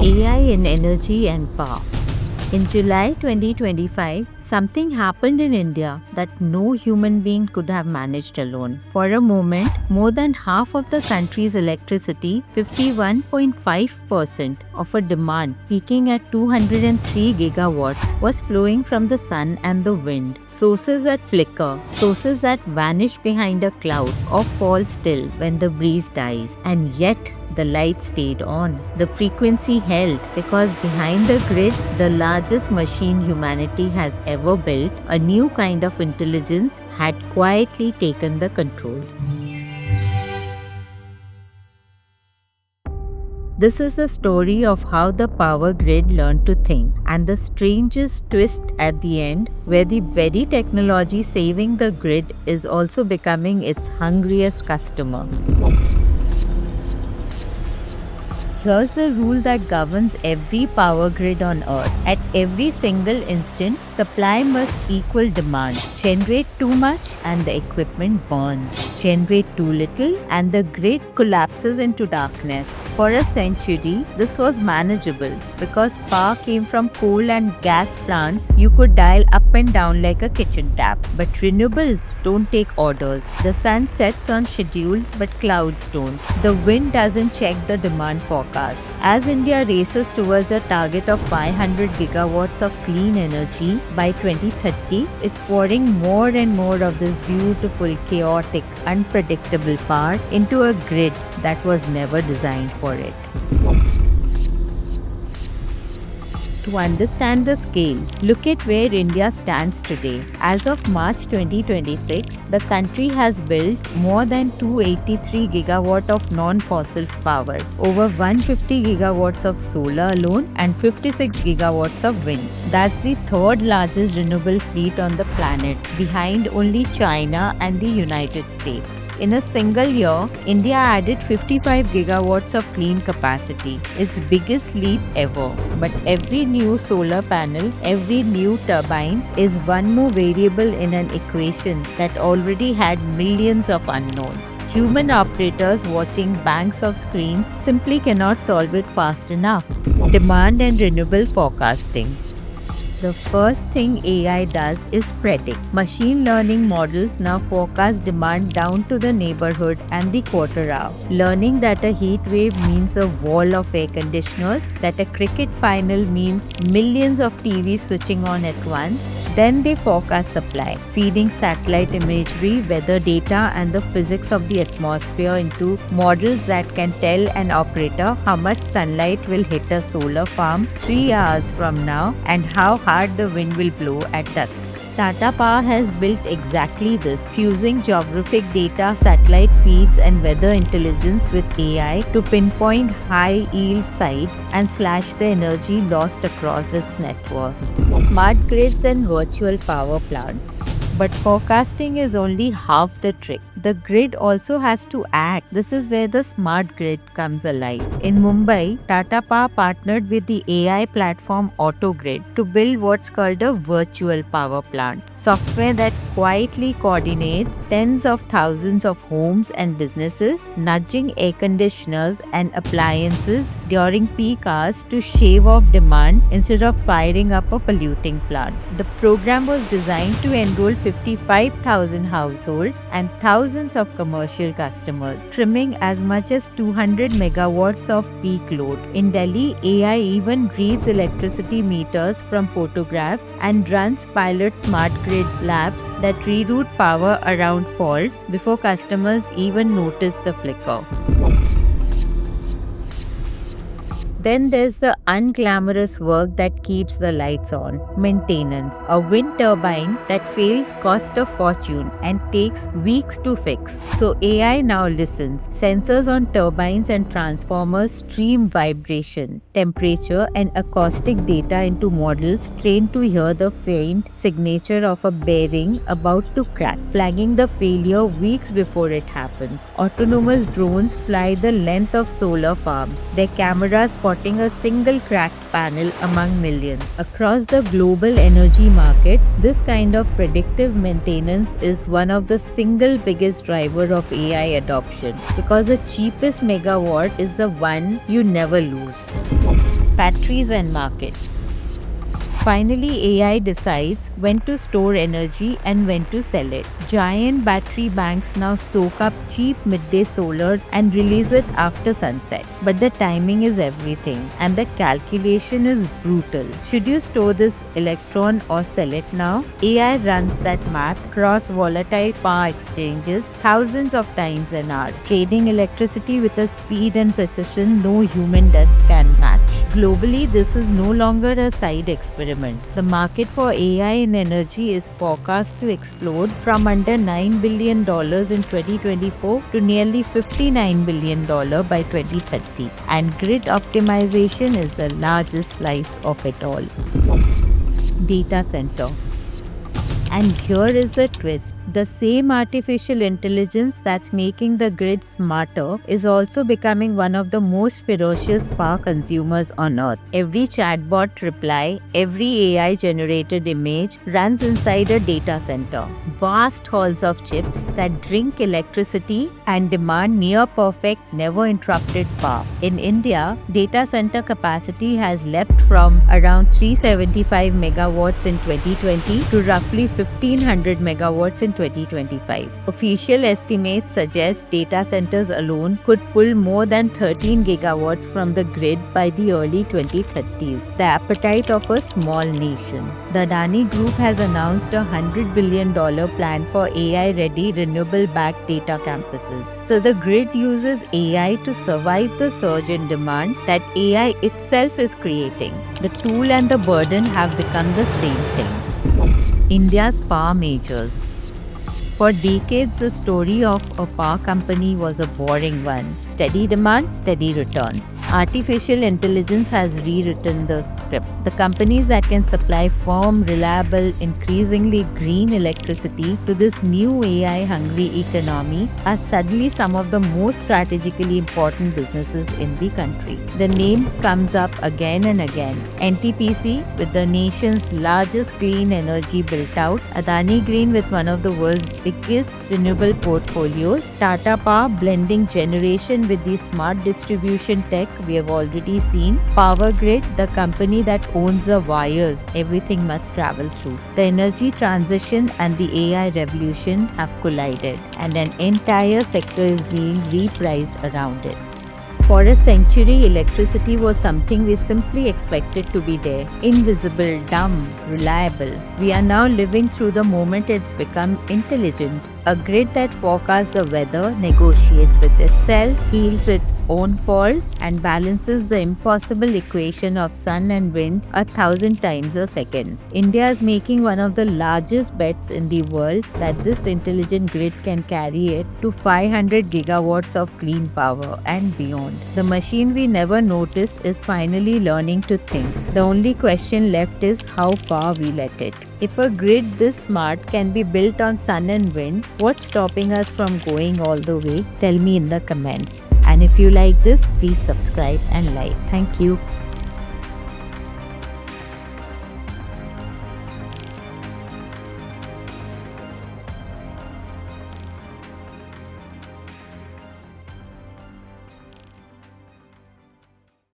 AI in energy and power. In July 2025, something happened in India that no human being could have managed alone. For a moment, more than half of the country's electricity, 51.5% of a demand peaking at 203 gigawatts, was flowing from the sun and the wind. Sources that flicker, sources that vanish behind a cloud or fall still when the breeze dies. And yet, the light stayed on. The frequency held because behind the grid, the largest machine humanity has ever built, a new kind of intelligence had quietly taken the control. This is the story of how the power grid learned to think, and the strangest twist at the end, where the very technology saving the grid is also becoming its hungriest customer. Here's the rule that governs every power grid on Earth. At every single instant, supply must equal demand. Generate too much and the equipment burns. Generate too little and the grid collapses into darkness. For a century, this was manageable because power came from coal and gas plants you could dial up and down like a kitchen tap. But renewables don't take orders. The sun sets on schedule but clouds don't. The wind doesn't check the demand forecast. As India races towards a target of 500 gigawatts of clean energy by 2030, it's pouring more and more of this beautiful, chaotic, unpredictable power into a grid that was never designed for it. To understand the scale, look at where India stands today. As of March 2026, the country has built more than 283 gigawatts of non-fossil power, over 150 gigawatts of solar alone, and 56 gigawatts of wind. That's the third largest renewable fleet on the planet, behind only China and the United States. In a single year, India added 55 gigawatts of clean capacity, its biggest leap ever. But every new solar panel, every new turbine is one more variable in an equation that already had millions of unknowns. Human operators watching banks of screens simply cannot solve it fast enough. Demand and renewable forecasting. The first thing AI does is predict. Machine learning models now forecast demand down to the neighborhood and the quarter hour. Learning that a heat wave means a wall of air conditioners, that a cricket final means millions of TVs switching on at once. Then they forecast supply, feeding satellite imagery, weather data, and the physics of the atmosphere into models that can tell an operator how much sunlight will hit a solar farm 3 hours from now and how hard the wind will blow at dusk. Tata Power has built exactly this, fusing geographic data, satellite feeds, and weather intelligence with AI to pinpoint high-yield sites and slash the energy lost across its network. Smart grids and virtual power plants. But forecasting is only half the trick. The grid also has to act. This is where the smart grid comes alive. In Mumbai, Tata Power partnered with the AI platform AutoGrid to build what's called a virtual power plant, software that quietly coordinates tens of thousands of homes and businesses, nudging air conditioners and appliances during peak hours to shave off demand instead of firing up a polluting plant. The program was designed to enroll 55,000 households and thousands of commercial customers, trimming as much as 200 megawatts of peak load. In Delhi, AI even reads electricity meters from photographs and runs pilot smart grid labs that reroute power around faults before customers even notice the flicker. Then there's the unglamorous work that keeps the lights on, maintenance. A wind turbine that fails costs a fortune and takes weeks to fix. So AI now listens. Sensors on turbines and transformers stream vibration, temperature, and acoustic data into models trained to hear the faint signature of a bearing about to crack, flagging the failure weeks before it happens. Autonomous drones fly the length of solar farms, their cameras spotting a single cracked panel among millions. Across the global energy market, this kind of predictive maintenance is one of the single biggest driver of AI adoption, because the cheapest megawatt is the one you never lose. batteries and markets. Finally, AI decides when to store energy and when to sell it. Giant battery banks now soak up cheap midday solar and release it after sunset. But the timing is everything, and the calculation is brutal. Should you store this electron or sell it now? AI runs that math across volatile power exchanges thousands of times an hour, trading electricity with a speed and precision no human desk can match. Globally, this is no longer a side experiment. The market for AI in energy is forecast to explode from under $9 billion in 2024 to nearly $59 billion by 2030. And grid optimization is the largest slice of it all. Data center. And here is the twist. The same artificial intelligence that's making the grid smarter is also becoming one of the most ferocious power consumers on earth. Every chatbot reply, every AI generated image runs inside a data center. Vast halls of chips that drink electricity and demand near perfect, never interrupted power. In India, data center capacity has leapt from around 375 megawatts in 2020 to roughly 1500 megawatts in 2025. Official estimates suggest data centers alone could pull more than 13 gigawatts from the grid by the early 2030s, the appetite of a small nation. The Adani Group has announced a $100 billion plan for AI-ready renewable-backed data campuses. So the grid uses AI to survive the surge in demand that AI itself is creating. The tool and the burden have become the same thing. India's power majors. For decades, the story of a power company was a boring one. Steady demand, steady returns. Artificial intelligence has rewritten the script. The companies that can supply firm, reliable, increasingly green electricity to this new AI-hungry economy are suddenly some of the most strategically important businesses in the country. The name comes up again and again. NTPC with the nation's largest clean energy built out, Adani Green with one of the world's biggest renewable portfolios, Tata Power blending generation with the smart distribution tech we have already seen, Power Grid, the company that owns the wires everything must travel through. The energy transition and the AI revolution have collided, and an entire sector is being repriced around it. For a century, electricity was something we simply expected to be there. Invisible, dumb, reliable. We are now living through the moment it's become intelligent. A grid that forecasts the weather, negotiates with itself, heals its own faults, and balances the impossible equation of sun and wind 1,000 times a second. India is making one of the largest bets in the world that this intelligent grid can carry it to 500 gigawatts of clean power and beyond. The machine we never noticed is finally learning to think. The only question left is how far we let it. If a grid this smart can be built on sun and wind, what's stopping us from going all the way? Tell me in the comments. And if you like this, please subscribe and like. Thank you.